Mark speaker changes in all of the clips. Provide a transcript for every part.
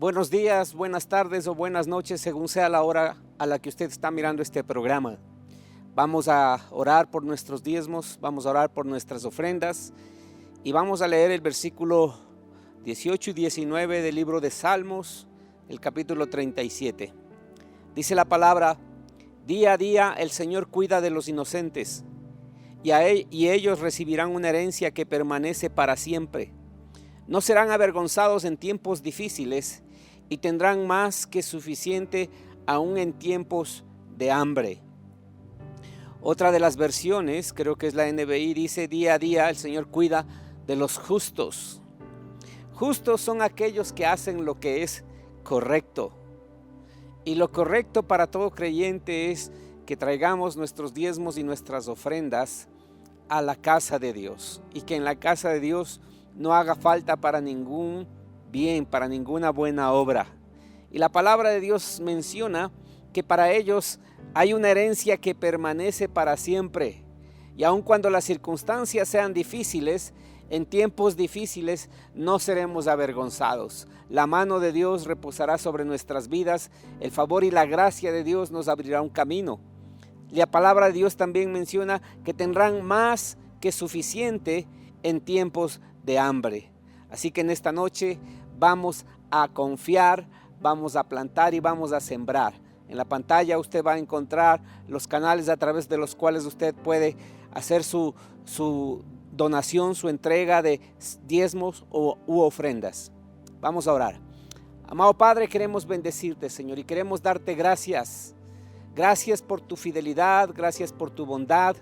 Speaker 1: Buenos días, buenas tardes o buenas noches, según sea la hora a la que usted está mirando este programa. Vamos a orar por nuestros diezmos, vamos a orar por nuestras ofrendas y vamos a leer el versículo 18 y 19 del libro de Salmos, el capítulo 37. Dice la palabra: día a día el Señor cuida de los inocentes y ellos recibirán una herencia que permanece para siempre. No serán avergonzados en tiempos difíciles y tendrán más que suficiente aún en tiempos de hambre. Otra de las versiones, creo que es la NBI, dice: día a día el Señor cuida de los justos. Justos son aquellos que hacen lo que es correcto. Y lo correcto para todo creyente es que traigamos nuestros diezmos y nuestras ofrendas a la casa de Dios. Y que en la casa de Dios no haga falta para ningún bien, para ninguna buena obra. Y la palabra de Dios menciona que para ellos hay una herencia que permanece para siempre. Y aun cuando las circunstancias sean difíciles, en tiempos difíciles no seremos avergonzados. La mano de Dios reposará sobre nuestras vidas. El favor y la gracia de Dios nos abrirá un camino. Y la palabra de Dios también menciona que tendrán más que suficiente en tiempos de hambre. Así que en esta noche vamos a confiar, vamos a plantar y vamos a sembrar. En la pantalla usted va a encontrar los canales a través de los cuales usted puede hacer su donación, su entrega de diezmos u ofrendas. Vamos a orar. Amado Padre, queremos bendecirte, Señor, y queremos darte gracias. Gracias por tu fidelidad, gracias por tu bondad.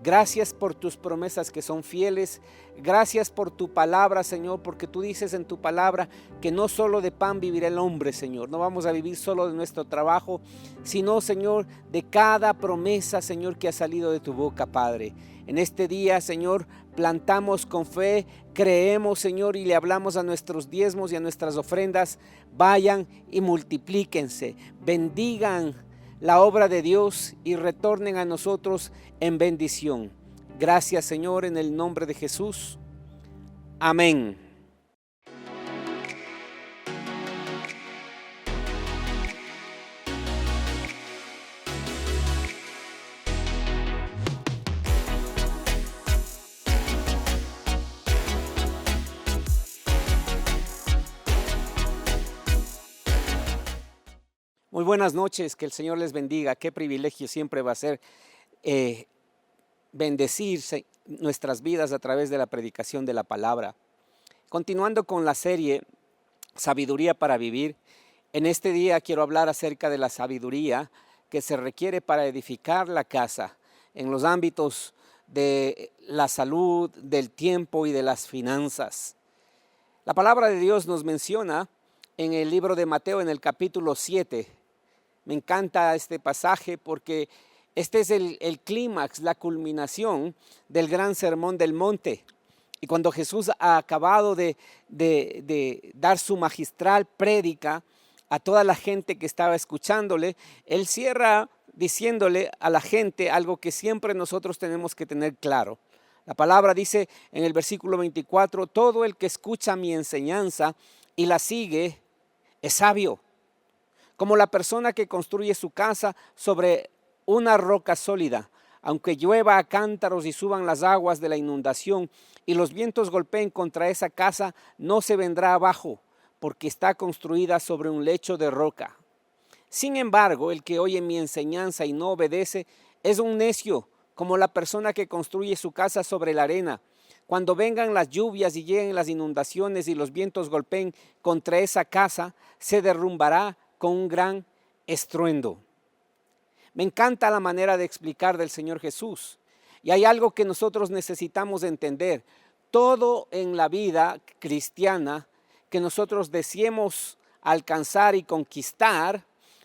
Speaker 1: Gracias por tus promesas que son fieles. Gracias por tu palabra, Señor, porque tú dices en tu palabra que no solo de pan vivirá el hombre, Señor. No vamos a vivir solo de nuestro trabajo, sino, Señor, de cada promesa, Señor, que ha salido de tu boca, Padre. En este día, Señor, plantamos con fe, creemos, Señor, y le hablamos a nuestros diezmos y a nuestras ofrendas: vayan y multiplíquense, bendigan la obra de Dios y retornen a nosotros en bendición. Gracias, Señor, en el nombre de Jesús. Amén. Muy buenas noches, que el Señor les bendiga. Qué privilegio siempre va a ser bendecir nuestras vidas a través de la predicación de la palabra. Continuando con la serie Sabiduría para Vivir, en este día quiero hablar acerca de la sabiduría que se requiere para edificar la casa en los ámbitos de la salud, del tiempo y de las finanzas. La palabra de Dios nos menciona en el libro de Mateo, en el capítulo 7. Me encanta este pasaje porque este es el clímax, la culminación del gran sermón del monte. Y cuando Jesús ha acabado de dar su magistral prédica a toda la gente que estaba escuchándole, Él cierra diciéndole a la gente algo que siempre nosotros tenemos que tener claro. La palabra dice en el versículo 24: todo el que escucha mi enseñanza y la sigue es sabio, como la persona que construye su casa sobre una roca sólida. Aunque llueva a cántaros y suban las aguas de la inundación y los vientos golpeen contra esa casa, no se vendrá abajo, porque está construida sobre un lecho de roca. Sin embargo, el que oye mi enseñanza y no obedece es un necio, como la persona que construye su casa sobre la arena. Cuando vengan las lluvias y lleguen las inundaciones y los vientos golpeen contra esa casa, se derrumbará con un gran estruendo. Me encanta la manera de explicar del Señor Jesús. Y hay algo que nosotros necesitamos entender. Todo en la vida cristiana que nosotros deseemos alcanzar y conquistar,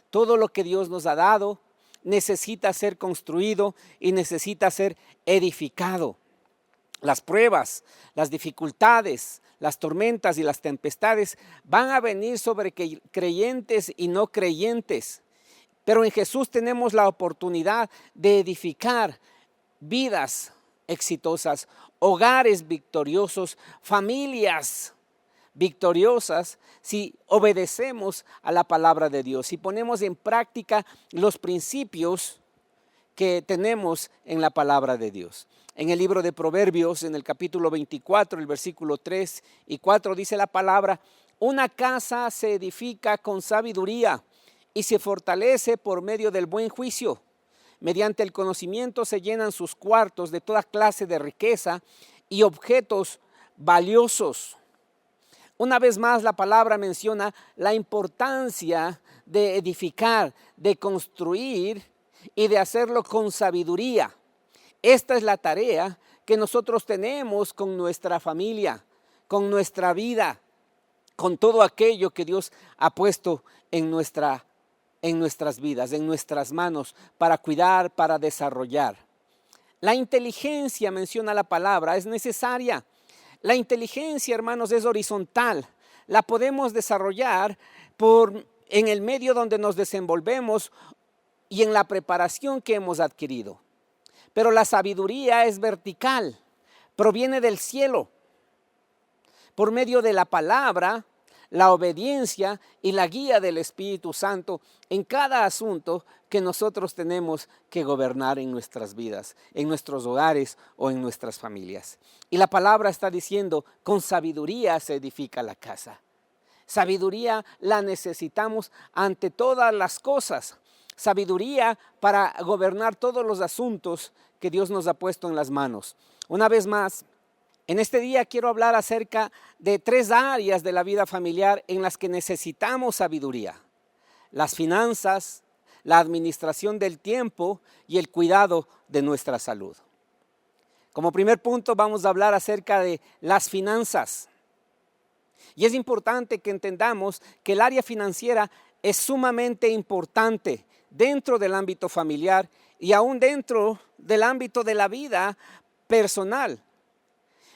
Speaker 1: todo lo que Dios nos ha dado, necesita ser construido y necesita ser edificado. Las pruebas, las dificultades, las tormentas y las tempestades van a venir sobre creyentes y no creyentes. Pero en Jesús tenemos la oportunidad de edificar vidas exitosas, hogares victoriosos, familias victoriosas si obedecemos a la palabra de Dios, si ponemos en práctica los principios que tenemos en la palabra de Dios. En el libro de Proverbios, en el capítulo 24, el versículo 3 y 4, dice la palabra: una casa se edifica con sabiduría y se fortalece por medio del buen juicio. Mediante el conocimiento se llenan sus cuartos de toda clase de riqueza y objetos valiosos. Una vez más, la palabra menciona la importancia de edificar, de construir y de hacerlo con sabiduría. Esta es la tarea que nosotros tenemos con nuestra familia, con nuestra vida, con todo aquello que Dios ha puesto en nuestras vidas, en nuestras manos, para cuidar, para desarrollar. La inteligencia, menciona la palabra, es necesaria. La inteligencia, hermanos, es horizontal. La podemos desarrollar en el medio donde nos desenvolvemos y en la preparación que hemos adquirido. Pero la sabiduría es vertical, proviene del cielo, por medio de la palabra, la obediencia y la guía del Espíritu Santo en cada asunto que nosotros tenemos que gobernar en nuestras vidas, en nuestros hogares o en nuestras familias. Y la palabra está diciendo: con sabiduría se edifica la casa. Sabiduría la necesitamos ante todas las cosas. Sabiduría para gobernar todos los asuntos que Dios nos ha puesto en las manos. Una vez más, en este día quiero hablar acerca de 3 áreas de la vida familiar en las que necesitamos sabiduría: las finanzas, la administración del tiempo y el cuidado de nuestra salud. Como primer punto vamos a hablar acerca de las finanzas. Y es importante que entendamos que el área financiera es sumamente importante dentro del ámbito familiar y aún dentro del ámbito de la vida personal.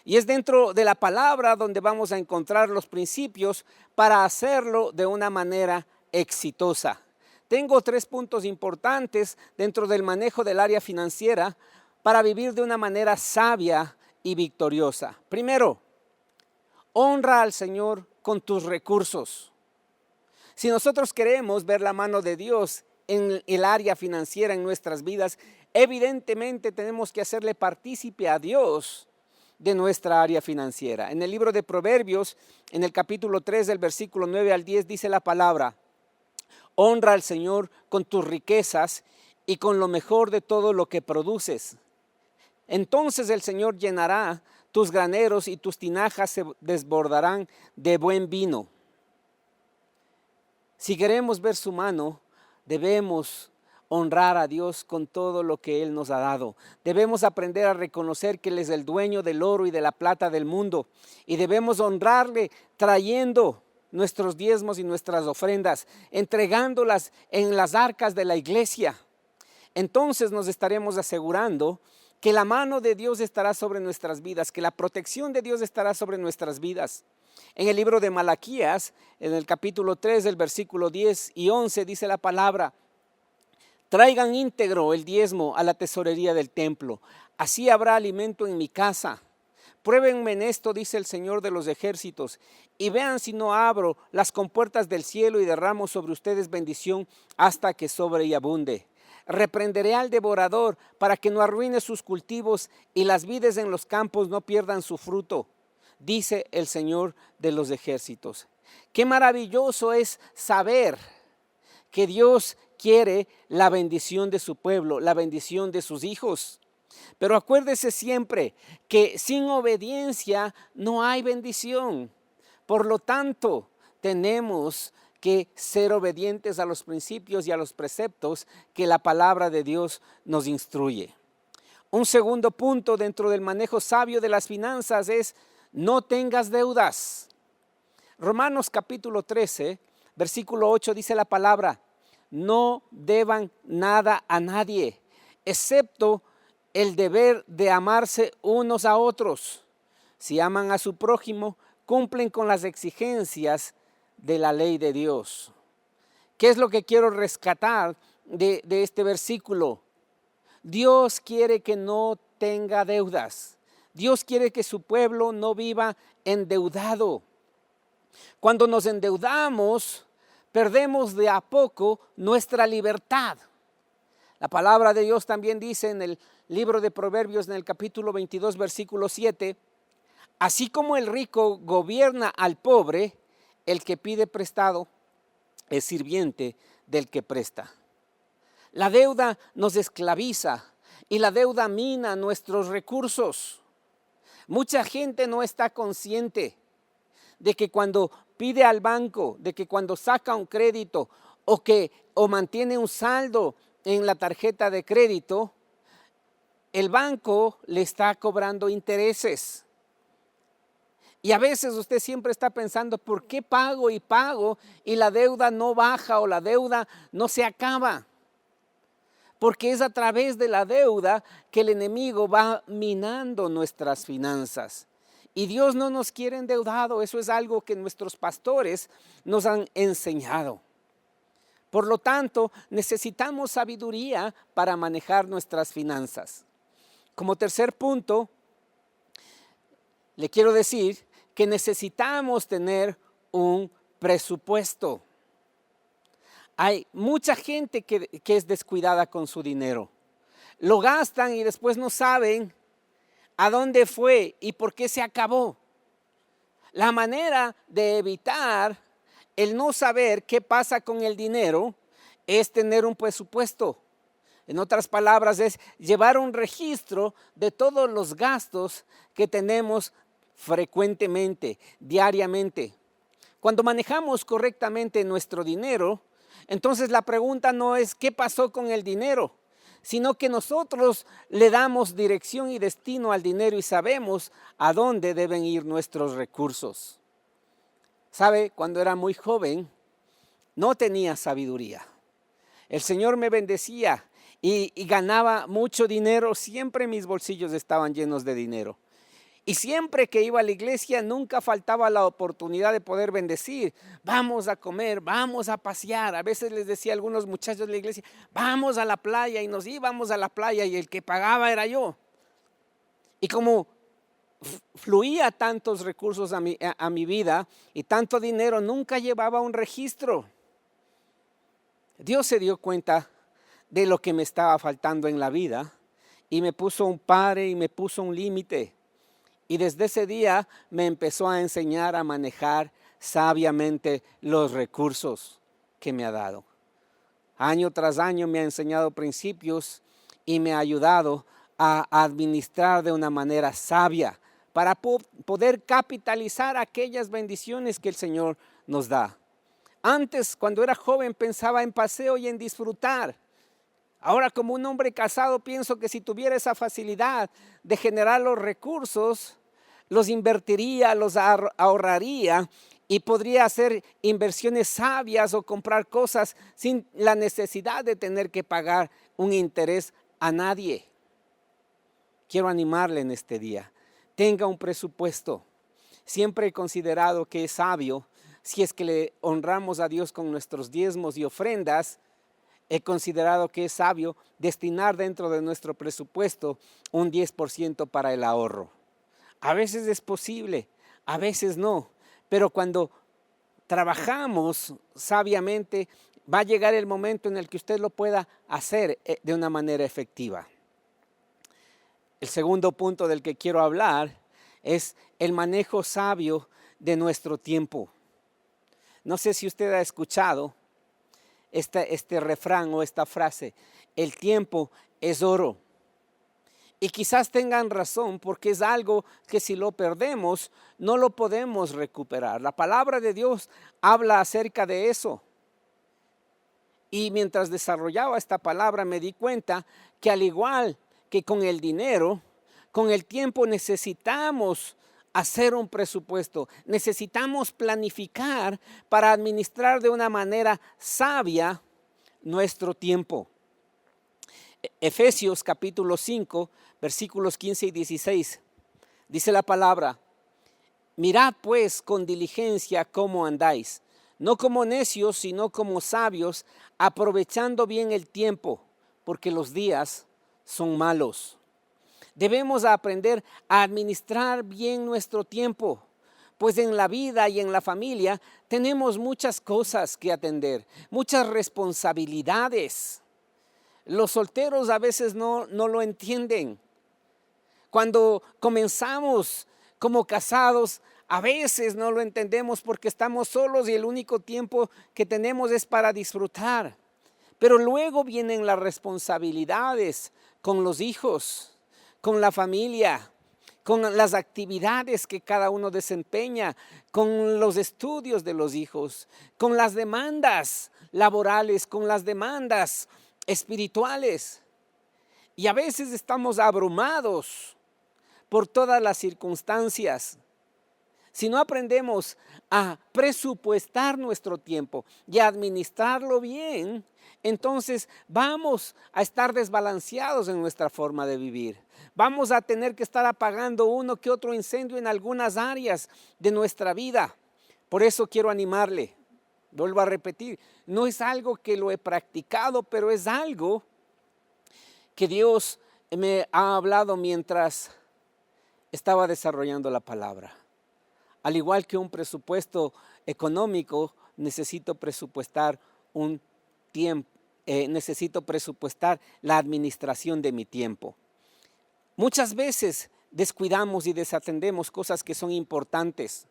Speaker 1: Y es dentro de la palabra donde vamos a encontrar los principios para hacerlo de una manera exitosa. Tengo 3 puntos importantes dentro del manejo del área financiera para vivir de una manera sabia y victoriosa. Primero, honra al Señor con tus recursos. Si nosotros queremos ver la mano de Dios en el área financiera en nuestras vidas, evidentemente tenemos que hacerle partícipe a Dios de nuestra área financiera. En el libro de Proverbios, en el capítulo 3, del versículo 9 al 10, dice la palabra: honra al Señor con tus riquezas y con lo mejor de todo lo que produces. Entonces el Señor llenará tus graneros y tus tinajas se desbordarán de buen vino. Si queremos ver su mano, debemos honrar a Dios con todo lo que Él nos ha dado. Debemos aprender a reconocer que Él es el dueño del oro y de la plata del mundo. Y debemos honrarle trayendo nuestros diezmos y nuestras ofrendas, entregándolas en las arcas de la iglesia. Entonces nos estaremos asegurando que la mano de Dios estará sobre nuestras vidas, que la protección de Dios estará sobre nuestras vidas. En el libro de Malaquías, en el capítulo 3, del versículo 10 y 11, dice la palabra: traigan íntegro el diezmo a la tesorería del templo, así habrá alimento en mi casa. Pruébenme en esto, dice el Señor de los ejércitos, y vean si no abro las compuertas del cielo y derramo sobre ustedes bendición hasta que sobre y abunde. Reprenderé al devorador para que no arruine sus cultivos y las vides en los campos no pierdan su fruto, dice el Señor de los ejércitos. Qué maravilloso es saber que Dios quiere la bendición de su pueblo, la bendición de sus hijos. Pero acuérdese siempre que sin obediencia no hay bendición. Por lo tanto, tenemos que ser obedientes a los principios y a los preceptos que la palabra de Dios nos instruye. Un segundo punto dentro del manejo sabio de las finanzas es: no tengas deudas. Romanos capítulo 13, versículo 8 dice la palabra: no deban nada a nadie, excepto el deber de amarse unos a otros. Si aman a su prójimo, cumplen con las exigencias de la ley de Dios. ¿Qué es lo que quiero rescatar de este versículo? Dios quiere que no tenga deudas. Dios quiere que su pueblo no viva endeudado. Cuando nos endeudamos, perdemos de a poco nuestra libertad. La palabra de Dios también dice en el libro de Proverbios, en el capítulo 22, versículo 7, así como el rico gobierna al pobre, el que pide prestado es sirviente del que presta. La deuda nos esclaviza y la deuda mina nuestros recursos. Mucha gente no está consciente de que cuando pide al banco, de que cuando saca un crédito o mantiene un saldo en la tarjeta de crédito, el banco le está cobrando intereses. Y a veces usted siempre está pensando, ¿por qué pago y pago y la deuda no baja o la deuda no se acaba? Porque es a través de la deuda que el enemigo va minando nuestras finanzas. Y Dios no nos quiere endeudado, eso es algo que nuestros pastores nos han enseñado. Por lo tanto, necesitamos sabiduría para manejar nuestras finanzas. Como tercer punto, le quiero decir que necesitamos tener un presupuesto. Hay mucha gente que es descuidada con su dinero. Lo gastan y después no saben a dónde fue y por qué se acabó. La manera de evitar el no saber qué pasa con el dinero es tener un presupuesto. En otras palabras, es llevar un registro de todos los gastos que tenemos frecuentemente, diariamente. Cuando manejamos correctamente nuestro dinero, entonces la pregunta no es qué pasó con el dinero, sino que nosotros le damos dirección y destino al dinero y sabemos a dónde deben ir nuestros recursos. ¿Sabe? Cuando era muy joven, no tenía sabiduría. El Señor me bendecía y ganaba mucho dinero, siempre mis bolsillos estaban llenos de dinero. Y siempre que iba a la iglesia nunca faltaba la oportunidad de poder bendecir. Vamos a comer, vamos a pasear. A veces les decía a algunos muchachos de la iglesia, vamos a la playa, y nos íbamos a la playa y el que pagaba era yo. Y como fluía tantos recursos a mi vida y tanto dinero, nunca llevaba un registro. Dios se dio cuenta de lo que me estaba faltando en la vida y me puso un pare y me puso un límite. Y desde ese día me empezó a enseñar a manejar sabiamente los recursos que me ha dado. Año tras año me ha enseñado principios y me ha ayudado a administrar de una manera sabia para poder capitalizar aquellas bendiciones que el Señor nos da. Antes, cuando era joven, pensaba en paseo y en disfrutar. Ahora, como un hombre casado, pienso que si tuviera esa facilidad de generar los recursos, los invertiría, los ahorraría y podría hacer inversiones sabias o comprar cosas sin la necesidad de tener que pagar un interés a nadie. Quiero animarle en este día. Tenga un presupuesto. Siempre he considerado que es sabio, si es que le honramos a Dios con nuestros diezmos y ofrendas, he considerado que es sabio destinar dentro de nuestro presupuesto un 10% para el ahorro. A veces es posible, a veces no, pero cuando trabajamos sabiamente, va a llegar el momento en el que usted lo pueda hacer de una manera efectiva. El segundo punto del que quiero hablar es el manejo sabio de nuestro tiempo. No sé si usted ha escuchado este refrán o esta frase, el tiempo es oro. Y quizás tengan razón porque es algo que si lo perdemos no lo podemos recuperar. La palabra de Dios habla acerca de eso. Y mientras desarrollaba esta palabra me di cuenta que al igual que con el dinero, con el tiempo necesitamos hacer un presupuesto. Necesitamos planificar para administrar de una manera sabia nuestro tiempo. Efesios capítulo 5, versículos 15 y 16. Dice la palabra: mirad pues con diligencia cómo andáis, no como necios, sino como sabios, aprovechando bien el tiempo, porque los días son malos. Debemos aprender a administrar bien nuestro tiempo, pues en la vida y en la familia tenemos muchas cosas que atender, muchas responsabilidades. Los solteros a veces no lo entienden. Cuando comenzamos como casados, a veces no lo entendemos porque estamos solos y el único tiempo que tenemos es para disfrutar. Pero luego vienen las responsabilidades con los hijos, con la familia, con las actividades que cada uno desempeña, con los estudios de los hijos, con las demandas laborales, con las demandas espirituales. Y a veces estamos abrumados por todas las circunstancias. Si no aprendemos a presupuestar nuestro tiempo y a administrarlo bien, entonces vamos a estar desbalanceados en nuestra forma de vivir. Vamos a tener que estar apagando uno que otro incendio en algunas áreas de nuestra vida. Por eso quiero animarle, vuelvo a repetir, no es algo que lo he practicado, pero es algo que Dios me ha hablado mientras estaba desarrollando la palabra. Al igual que un presupuesto económico, necesito presupuestar un tiempo, necesito presupuestar la administración de mi tiempo. Muchas veces descuidamos y desatendemos cosas que son importantes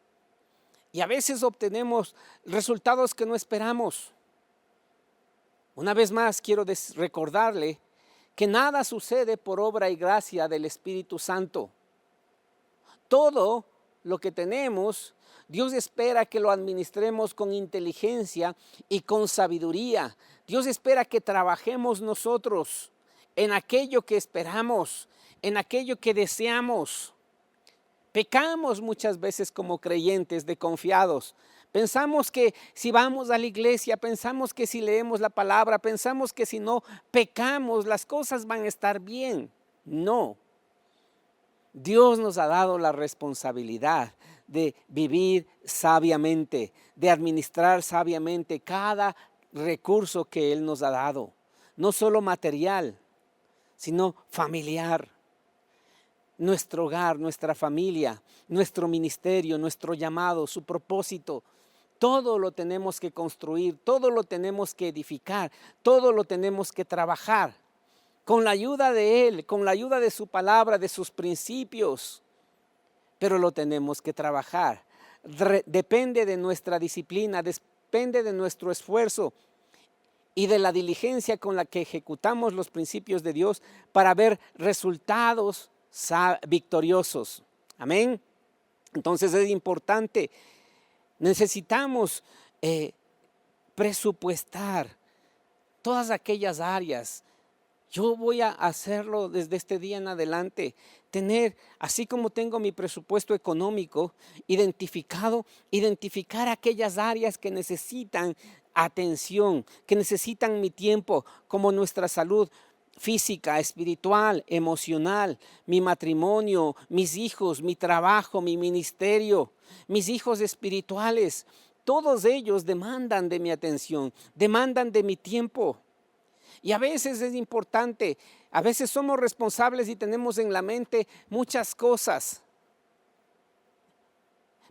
Speaker 1: y a veces obtenemos resultados que no esperamos. Una vez más quiero recordarle que nada sucede por obra y gracia del Espíritu Santo. Todo lo que tenemos, Dios espera que lo administremos con inteligencia y con sabiduría. Dios espera que trabajemos nosotros en aquello que esperamos, en aquello que deseamos. Pecamos muchas veces como creyentes de confiados. Pensamos que si vamos a la iglesia, pensamos que si leemos la palabra, pensamos que si no pecamos, las cosas van a estar bien. No. Dios nos ha dado la responsabilidad de vivir sabiamente, de administrar sabiamente cada recurso que Él nos ha dado. No solo material, sino familiar. Nuestro hogar, nuestra familia, nuestro ministerio, nuestro llamado, su propósito. Todo lo tenemos que construir, todo lo tenemos que edificar, todo lo tenemos que trabajar. Con la ayuda de Él, con la ayuda de su palabra, de sus principios. Pero lo tenemos que trabajar. Depende de nuestra disciplina, depende de nuestro esfuerzo y de la diligencia con la que ejecutamos los principios de Dios para ver resultados victoriosos. Amén. Entonces es importante, necesitamos presupuestar todas aquellas áreas. Yo voy a hacerlo desde este día en adelante, tener, así como tengo mi presupuesto económico identificar aquellas áreas que necesitan atención, que necesitan mi tiempo, como nuestra salud física, espiritual, emocional, mi matrimonio, mis hijos, mi trabajo, mi ministerio, mis hijos espirituales. Todos ellos demandan de mi atención, demandan de mi tiempo. Y a veces es importante, a veces somos responsables y tenemos en la mente muchas cosas.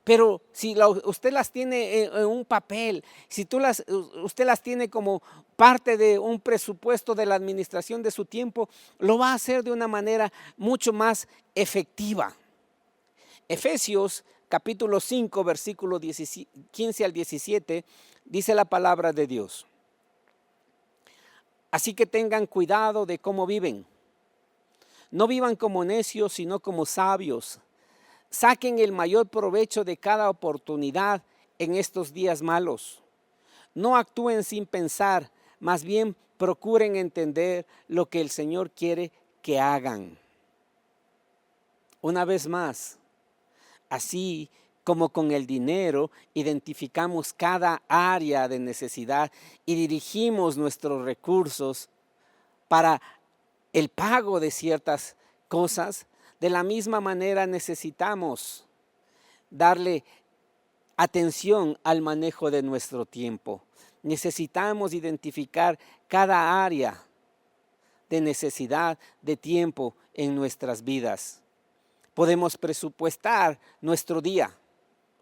Speaker 1: Pero si usted las tiene en un papel, si usted las tiene como parte de un presupuesto de la administración de su tiempo, lo va a hacer de una manera mucho más efectiva. Efesios capítulo 5, versículo 15 al 17, dice la palabra de Dios. Así que tengan cuidado de cómo viven. No vivan como necios, sino como sabios. Saquen el mayor provecho de cada oportunidad en estos días malos. No actúen sin pensar, más bien procuren entender lo que el Señor quiere que hagan. Una vez más, así como con el dinero, identificamos cada área de necesidad y dirigimos nuestros recursos para el pago de ciertas cosas. De la misma manera necesitamos darle atención al manejo de nuestro tiempo. Necesitamos identificar cada área de necesidad de tiempo en nuestras vidas. Podemos presupuestar nuestro día.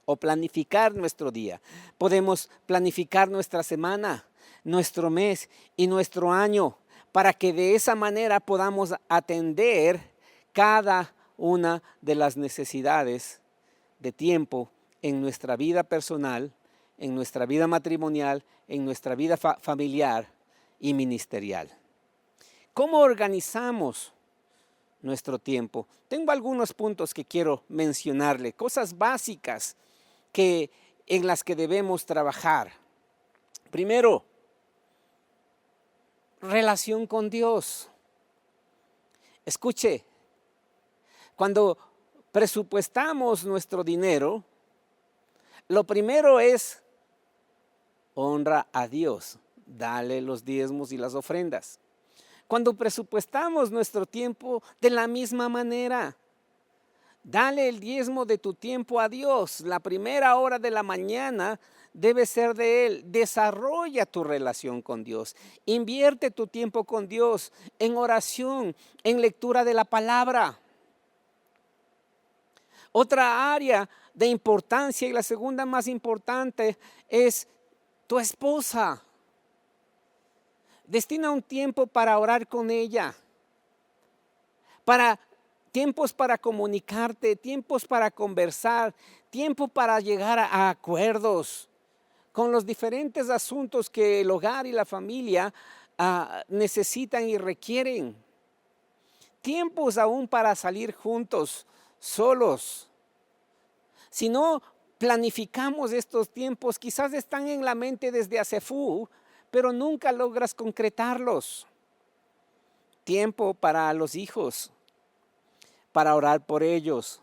Speaker 1: o planificar nuestro día. Podemos planificar nuestra semana, nuestro mes y nuestro año para que de esa manera podamos atender cada una de las necesidades de tiempo en nuestra vida personal, en nuestra vida matrimonial, en nuestra vida familiar y ministerial. ¿Cómo organizamos nuestro tiempo? Tengo algunos puntos que quiero mencionarle, cosas básicas en las que debemos trabajar. Primero, relación con Dios. Escuche, cuando presupuestamos nuestro dinero, lo primero es honra a Dios, dale los diezmos y las ofrendas. Cuando presupuestamos nuestro tiempo, de la misma manera, dale el diezmo de tu tiempo a Dios. La primera hora de la mañana debe ser de Él. Desarrolla tu relación con Dios. Invierte tu tiempo con Dios en oración, en lectura de la palabra. Otra área de importancia, y la segunda más importante, es tu esposa. Destina un tiempo para orar con ella, tiempos para comunicarte, tiempos para conversar, tiempo para llegar a acuerdos con los diferentes asuntos que el hogar y la familia necesitan y requieren. Tiempos aún para salir juntos, solos. Si no planificamos estos tiempos, quizás están en la mente desde hace pero nunca logras concretarlos. Tiempo para los hijos, para orar por ellos,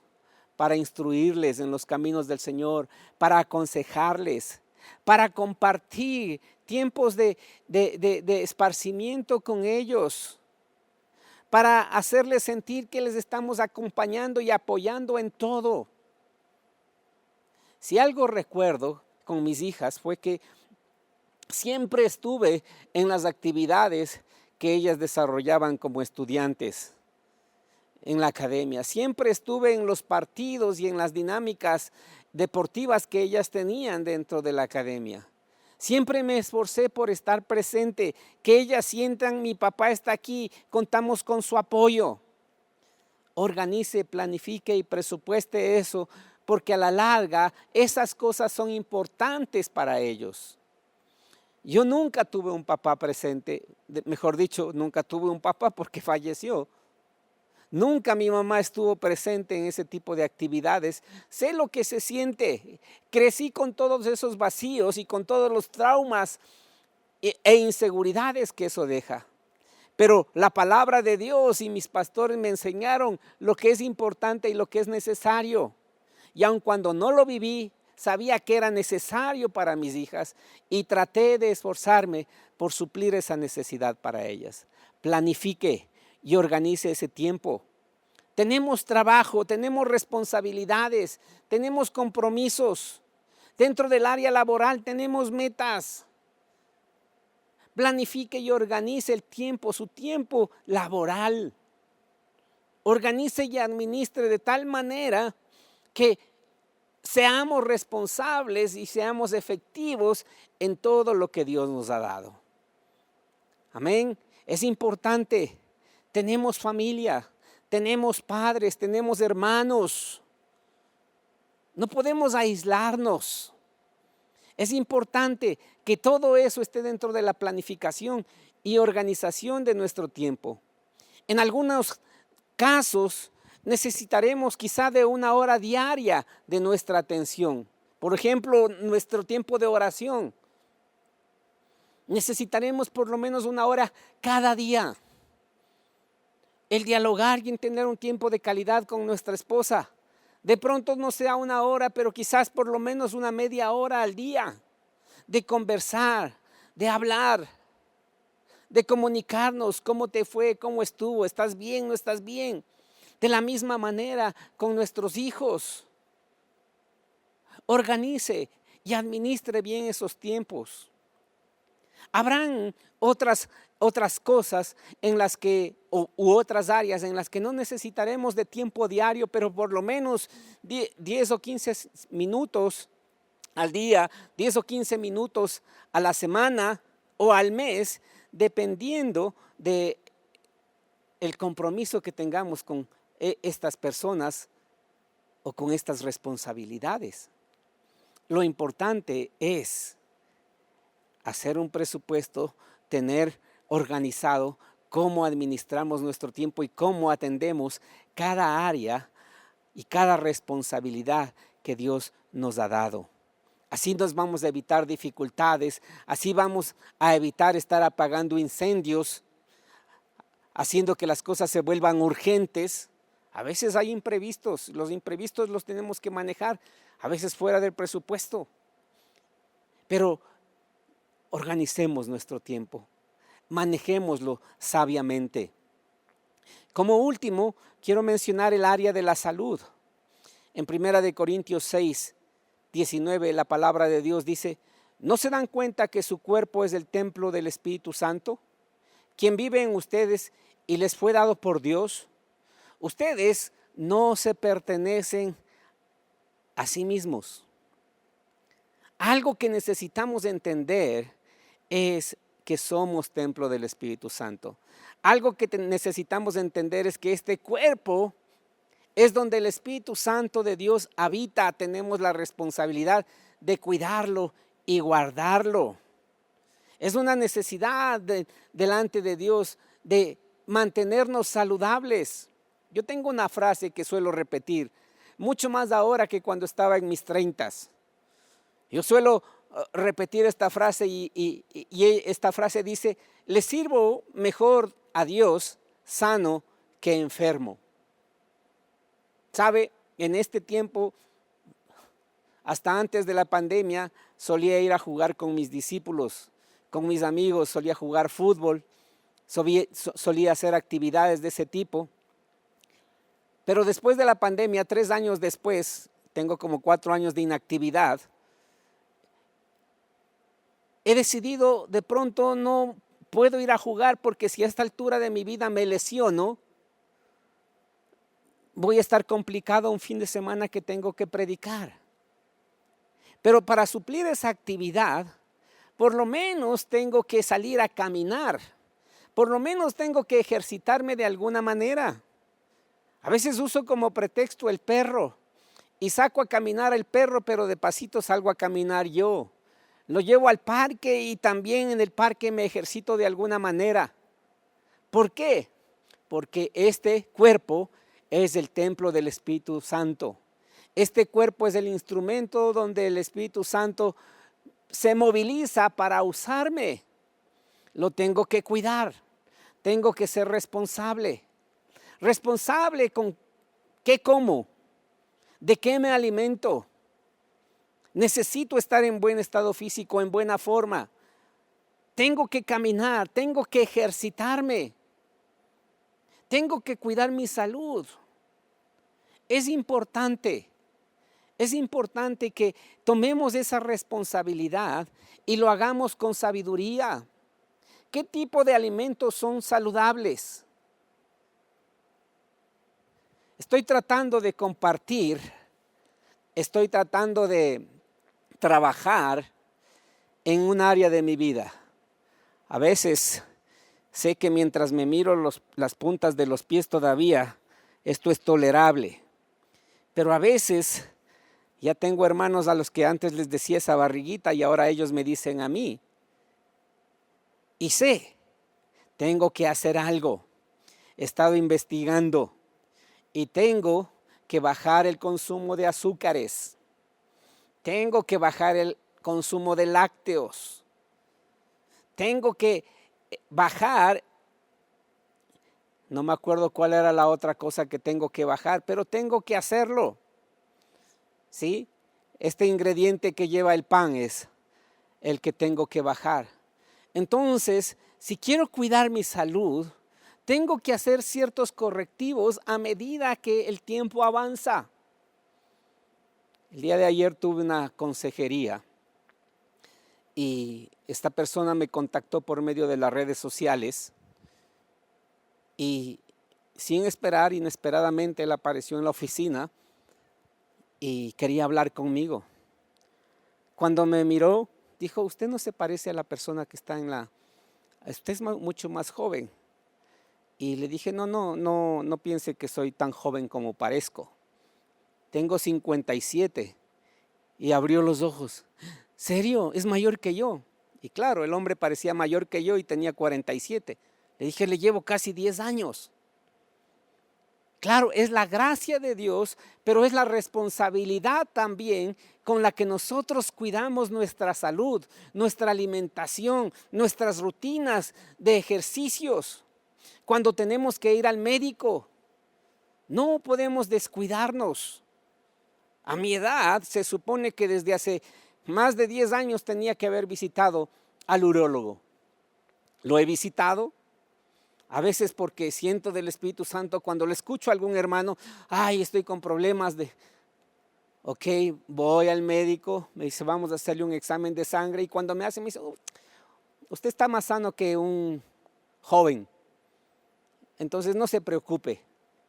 Speaker 1: para instruirles en los caminos del Señor, para aconsejarles, para compartir tiempos de esparcimiento con ellos, para hacerles sentir que les estamos acompañando y apoyando en todo. Si algo recuerdo con mis hijas fue que siempre estuve en las actividades que ellas desarrollaban como estudiantes en la academia. Siempre estuve en los partidos y en las dinámicas deportivas que ellas tenían dentro de la academia. Siempre me esforcé por estar presente, que ellas sientan: mi papá está aquí, contamos con su apoyo. Organice, planifique y presupueste eso, porque a la larga esas cosas son importantes para ellos. Yo nunca tuve un papá presente, mejor dicho, nunca tuve un papá porque falleció. Nunca mi mamá estuvo presente en ese tipo de actividades. Sé lo que se siente. Crecí con todos esos vacíos y con todos los traumas e inseguridades que eso deja. Pero la palabra de Dios y mis pastores me enseñaron lo que es importante y lo que es necesario. Y aun cuando no lo viví, sabía que era necesario para mis hijas y traté de esforzarme por suplir esa necesidad para ellas. Planifique y organice ese tiempo. Tenemos trabajo, tenemos responsabilidades, tenemos compromisos. Dentro del área laboral tenemos metas. Planifique y organice el tiempo, su tiempo laboral. Organice y administre de tal manera que seamos responsables y seamos efectivos en todo lo que Dios nos ha dado. Amén. Es importante. Tenemos familia, tenemos padres, tenemos hermanos. No podemos aislarnos. Es importante que todo eso esté dentro de la planificación y organización de nuestro tiempo. En algunos casos necesitaremos quizá de 1 hora diaria de nuestra atención. Por ejemplo, nuestro tiempo de oración. Necesitaremos por lo menos 1 hora cada día. El dialogar y en tener un tiempo de calidad con nuestra esposa. De pronto no sea 1 hora, pero quizás por lo menos una media hora al día. De conversar, de hablar, de comunicarnos cómo te fue, cómo estuvo, estás bien, no estás bien. De la misma manera con nuestros hijos. Organice y administre bien esos tiempos. Habrán otras cosas en las que, u otras áreas en las que no necesitaremos de tiempo diario, pero por lo menos 10 o 15 minutos al día, 10 o 15 minutos a la semana o al mes, dependiendo de el compromiso que tengamos con estas personas o con estas responsabilidades. Lo importante es hacer un presupuesto, tener organizado cómo administramos nuestro tiempo y cómo atendemos cada área y cada responsabilidad que Dios nos ha dado. Así nos vamos a evitar dificultades, así vamos a evitar estar apagando incendios, haciendo que las cosas se vuelvan urgentes. A veces hay imprevistos, los imprevistos los tenemos que manejar, a veces fuera del presupuesto. Pero organicemos nuestro tiempo, manejémoslo sabiamente. Como último, quiero mencionar el área de la salud. En 1 Corintios 6, 19, la palabra de Dios dice: ¿no se dan cuenta que su cuerpo es el templo del Espíritu Santo, quien vive en ustedes y les fue dado por Dios? Ustedes no se pertenecen a sí mismos. Algo que necesitamos entender es que somos templo del Espíritu Santo. Algo que necesitamos entender es que este cuerpo es donde el Espíritu Santo de Dios habita. Tenemos la responsabilidad de cuidarlo y guardarlo. Es una necesidad delante de Dios de mantenernos saludables. Yo tengo una frase que suelo repetir, mucho más ahora que cuando estaba en mis 30s. Yo suelo repetir esta frase y esta frase dice: le sirvo mejor a Dios sano que enfermo. ¿Sabe? En este tiempo, hasta antes de la pandemia, solía ir a jugar con mis discípulos, con mis amigos, solía jugar fútbol, solía hacer actividades de ese tipo. Pero después de la pandemia, 3 años después, tengo como 4 años de inactividad, he decidido de pronto no puedo ir a jugar porque si a esta altura de mi vida me lesiono, voy a estar complicado un fin de semana que tengo que predicar. Pero para suplir esa actividad, por lo menos tengo que salir a caminar, por lo menos tengo que ejercitarme de alguna manera. A veces uso como pretexto el perro y saco a caminar al perro, pero de pasito salgo a caminar yo. Lo llevo al parque y también en el parque me ejercito de alguna manera. ¿Por qué? Porque este cuerpo es el templo del Espíritu Santo. Este cuerpo es el instrumento donde el Espíritu Santo se moviliza para usarme. Lo tengo que cuidar, tengo que ser responsable. Responsable con qué como, de qué me alimento. Necesito estar en buen estado físico, en buena forma. Tengo que caminar, tengo que ejercitarme. Tengo que cuidar mi salud. Es importante que tomemos esa responsabilidad y lo hagamos con sabiduría. ¿Qué tipo de alimentos son saludables? Estoy tratando de compartir, estoy tratando de trabajar en un área de mi vida. A veces sé que mientras me miro las puntas de los pies todavía, esto es tolerable. Pero a veces ya tengo hermanos a los que antes les decía esa barriguita y ahora ellos me dicen a mí. Y sé, tengo que hacer algo. He estado investigando y tengo que bajar el consumo de azúcares. Tengo que bajar el consumo de lácteos. Tengo que bajar, no me acuerdo cuál era la otra cosa que tengo que bajar, pero tengo que hacerlo. ¿Sí? Este ingrediente que lleva el pan es el que tengo que bajar. Entonces, si quiero cuidar mi salud, tengo que hacer ciertos correctivos a medida que el tiempo avanza. El día de ayer tuve una consejería y esta persona me contactó por medio de las redes sociales y sin esperar, inesperadamente, él apareció en la oficina y quería hablar conmigo. Cuando me miró, dijo: usted no se parece a la persona que está usted es mucho más joven. Y le dije: no piense que soy tan joven como parezco. Tengo 57. Y abrió los ojos. ¿Serio? ¿Es mayor que yo? Y claro, el hombre parecía mayor que yo y tenía 47. Le dije: le llevo casi 10 años. Claro, es la gracia de Dios, pero es la responsabilidad también con la que nosotros cuidamos nuestra salud, nuestra alimentación, nuestras rutinas de ejercicios. Cuando tenemos que ir al médico, no podemos descuidarnos. A mi edad, se supone que desde hace más de 10 años tenía que haber visitado al urólogo. Lo he visitado. A veces porque siento del Espíritu Santo cuando le escucho a algún hermano: ay, estoy con problemas ok, voy al médico, me dice: vamos a hacerle un examen de sangre. Y cuando me dice: usted está más sano que un joven. Entonces no se preocupe.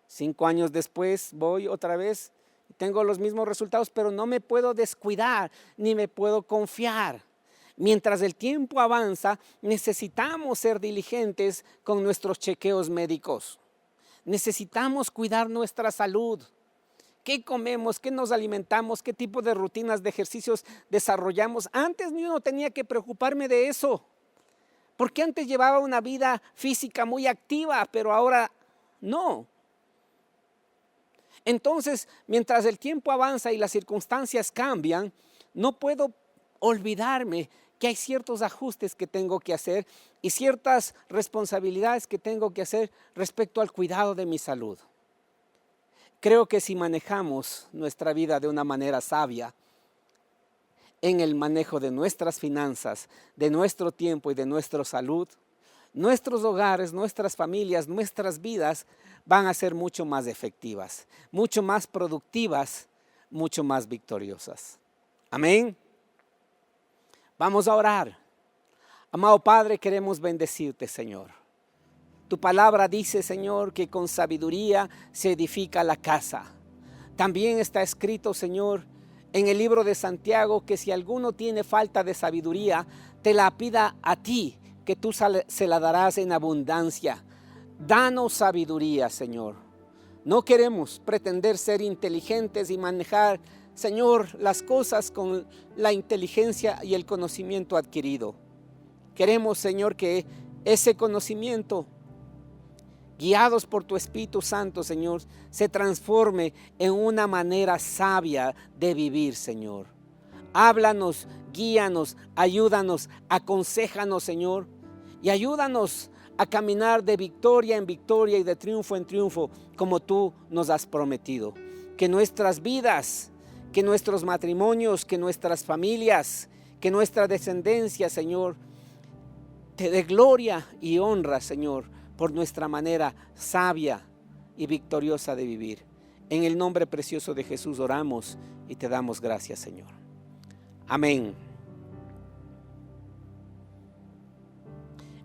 Speaker 1: 5 años después voy otra vez, tengo los mismos resultados, pero no me puedo descuidar ni me puedo confiar. Mientras el tiempo avanza, necesitamos ser diligentes con nuestros chequeos médicos. Necesitamos cuidar nuestra salud. ¿Qué comemos? ¿Qué nos alimentamos? ¿Qué tipo de rutinas de ejercicios desarrollamos? Antes yo no tenía que preocuparme de eso, porque antes llevaba una vida física muy activa, pero ahora no. Entonces, mientras el tiempo avanza y las circunstancias cambian, no puedo olvidarme que hay ciertos ajustes que tengo que hacer y ciertas responsabilidades que tengo que hacer respecto al cuidado de mi salud. Creo que si manejamos nuestra vida de una manera sabia, en el manejo de nuestras finanzas, de nuestro tiempo y de nuestra salud, nuestros hogares, nuestras familias, nuestras vidas van a ser mucho más efectivas, mucho más productivas, mucho más victoriosas. Amén. Vamos a orar. Amado Padre, queremos bendecirte, Señor. Tu palabra dice, Señor, que con sabiduría se edifica la casa. También está escrito, Señor, en el libro de Santiago, que si alguno tiene falta de sabiduría, te la pida a ti, que tú se la darás en abundancia. Danos sabiduría, Señor. No queremos pretender ser inteligentes y manejar, Señor, las cosas con la inteligencia y el conocimiento adquirido. Queremos, Señor, que ese conocimiento, guiados por tu Espíritu Santo, Señor, se transforme en una manera sabia de vivir, Señor. Háblanos, guíanos, ayúdanos, aconséjanos, Señor, y ayúdanos a caminar de victoria en victoria y de triunfo en triunfo, como tú nos has prometido. Que nuestras vidas, que nuestros matrimonios, que nuestras familias, que nuestra descendencia, Señor, te dé gloria y honra, Señor, por nuestra manera sabia y victoriosa de vivir. En el nombre precioso de Jesús oramos y te damos gracias, Señor. Amén.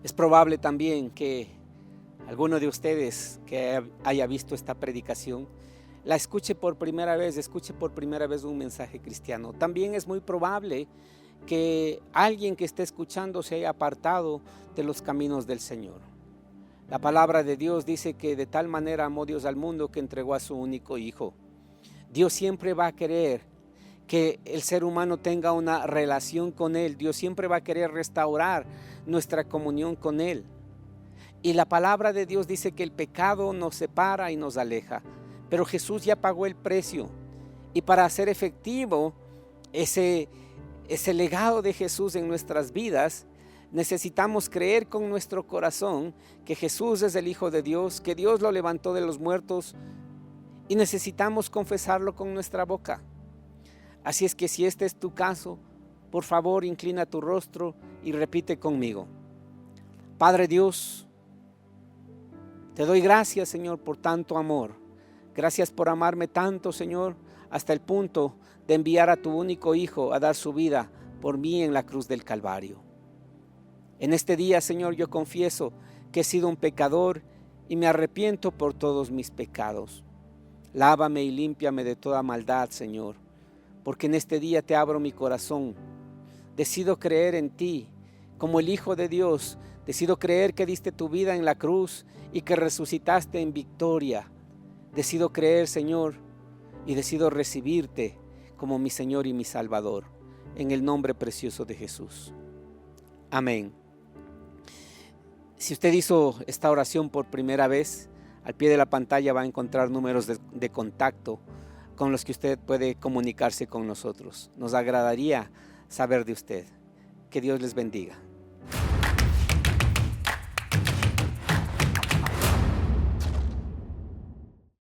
Speaker 1: Es probable también que alguno de ustedes que haya visto esta predicación la escuche por primera vez un mensaje cristiano. También es muy probable que alguien que esté escuchando se haya apartado de los caminos del Señor. La palabra de Dios dice que de tal manera amó Dios al mundo que entregó a su único hijo. Dios siempre va a querer que el ser humano tenga una relación con Él. Dios siempre va a querer restaurar nuestra comunión con Él. Y la palabra de Dios dice que el pecado nos separa y nos aleja. Pero Jesús ya pagó el precio. Y para hacer efectivo ese legado de Jesús en nuestras vidas, necesitamos creer con nuestro corazón que Jesús es el Hijo de Dios, que Dios lo levantó de los muertos, y necesitamos confesarlo con nuestra boca. Así es que si este es tu caso, por favor inclina tu rostro y repite conmigo. Padre Dios, te doy gracias, Señor, por tanto amor. Gracias por amarme tanto, Señor, hasta el punto de enviar a tu único Hijo a dar su vida por mí en la cruz del Calvario. En este día, Señor, yo confieso que he sido un pecador y me arrepiento por todos mis pecados. Lávame y límpiame de toda maldad, Señor, porque en este día te abro mi corazón. Decido creer en ti como el Hijo de Dios. Decido creer que diste tu vida en la cruz y que resucitaste en victoria. Decido creer, Señor, y decido recibirte como mi Señor y mi Salvador, en el nombre precioso de Jesús. Amén. Si usted hizo esta oración por primera vez, al pie de la pantalla va a encontrar números de contacto con los que usted puede comunicarse con nosotros. Nos agradaría saber de usted. Que Dios les bendiga.